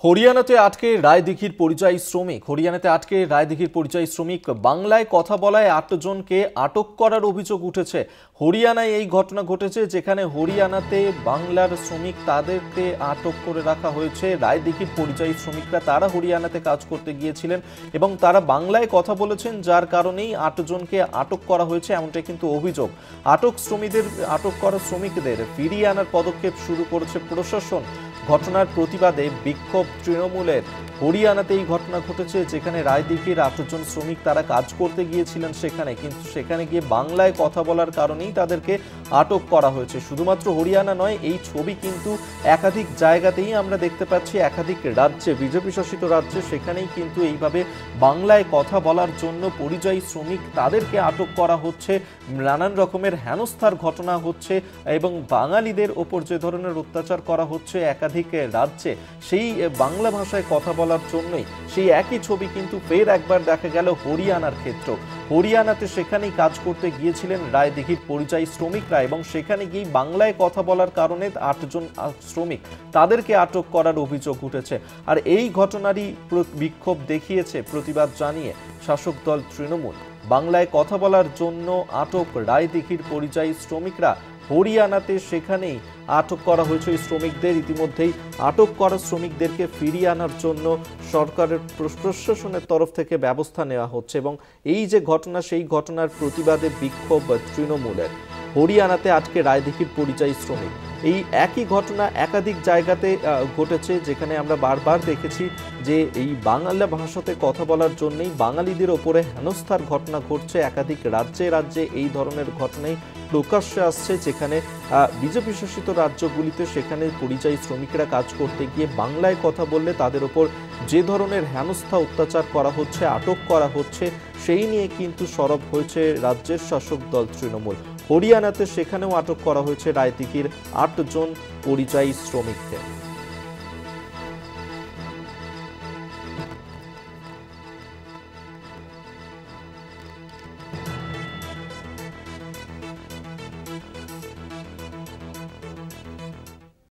হরিয়ানাতে আটকে রায়দিঘির পরিযায়ী শ্রমিক বাংলায় কথা বলায় ৮ জনকে আটক করার অভিযোগ উঠেছে। হরিয়ানায় এই ঘটনা ঘটেছে, যেখানে হরিয়ানাতে বাংলার শ্রমিক তাদেরকে আটক করে রাখা হয়েছে। রায়দিঘির পরিযায়ী শ্রমিকরা তারা হরিয়ানাতে কাজ করতে গিয়েছিলেন এবং তারা বাংলায় কথা বলেছেন, যার কারণেই ৮ জনকে আটক করা হয়েছে, এমনটাই কিন্তু অভিযোগ। আটক করা শ্রমিকদের ফিরিয়ে আনার পদক্ষেপ শুরু করেছে প্রশাসন। ঘটনার প্রতিবাদে বিক্ষোভ তৃণমূলের। হরিয়ানাতে এই ঘটনা ঘটেছে, যেখানে রায়দিঘির ৮ জন শ্রমিক তারা কাজ করতে গিয়েছিলেন কিন্তু সেখানে গিয়ে বাংলায় কথা বলার কারণেই তাদেরকে আটক করা হয়েছে। শুধুমাত্র হরিয়ানা নয়, এই ছবি কিন্তু একাধিক জায়গাতেই আমরা দেখতে পাচ্ছি। একাধিক রাজ্যে, বিজেপি শাসিত রাজ্যে, সেখানেই কিন্তু এইভাবে বাংলায় কথা বলার জন্য পরিযায়ী শ্রমিক তাদেরকে আটক করা হচ্ছে। নানান রকমের হেনস্থার ঘটনা হচ্ছে এবং বাঙালিদের ওপর যে ধরনের অত্যাচার করা হচ্ছে একাধিক রাজ্যে, সেই বাংলা ভাষায় কথা বলার জন্যই সেই একই ছবি কিন্তু ফের একবার দেখা গেল হরিয়ানার ক্ষেত্র। হরিয়ানাতে সেখানেই কাজ করতে গিয়েছিলেন রায়দিঘির পরিযায়ী শ্রমিকরা এবং সেখানে গিয়ে বাংলায় কথা বলার কারণে ৮ জন শ্রমিক তাদেরকে আটক করার অভিযোগ উঠেছে। আর এই ঘটনারই বিক্ষোভ দেখিয়েছে প্রতিবাদ জানিয়ে শাসক দল তৃণমূল। বাংলায় কথা বলার জন্য আটক রায়দিঘির পরিযায়ী শ্রমিকরা হরিয়ানাতে, সেখানেই আটক করা হয়েছে শ্রমিকদের। ইতিমধ্যেই আটক করা শ্রমিকদেরকে ফিরিয়ে আনার জন্য সরকারের প্রশাসনের তরফ থেকে ব্যবস্থা নেওয়া হচ্ছে এবং এই যে ঘটনা, সেই ঘটনার প্রতিবাদে বিক্ষোভ তৃণমূলের। হরিয়ানাতে আজকে রায়দিঘির পরিযায়ী শ্রমিক, এই একই ঘটনা একাধিক জায়গাতে ঘটেছে, যেখানে আমরা বারবার দেখেছি যে এই বাংলা ভাষাতে কথা বলার জন্যই বাঙালিদের ওপরে হেনস্থার ঘটনা ঘটছে। একাধিক রাজ্যে এই ধরনের ঘটনাই প্রকাশ্যে আসছে, যেখানে বিজেপি শাসিত রাজ্যগুলিতে সেখানে পরিযায়ী শ্রমিকরা কাজ করতে গিয়ে বাংলায় কথা বললে তাদের ওপর যে ধরনের হেনস্থা অত্যাচার করা হচ্ছে, আটক করা হচ্ছে, সেই নিয়ে কিন্তু সরব হয়েছে রাজ্যের শাসক দল তৃণমূল। হরিয়ানাতে সেখানেও আটক করা হয়েছে রায়দিঘির ৮ জন পরিযায়ী শ্রমিককে।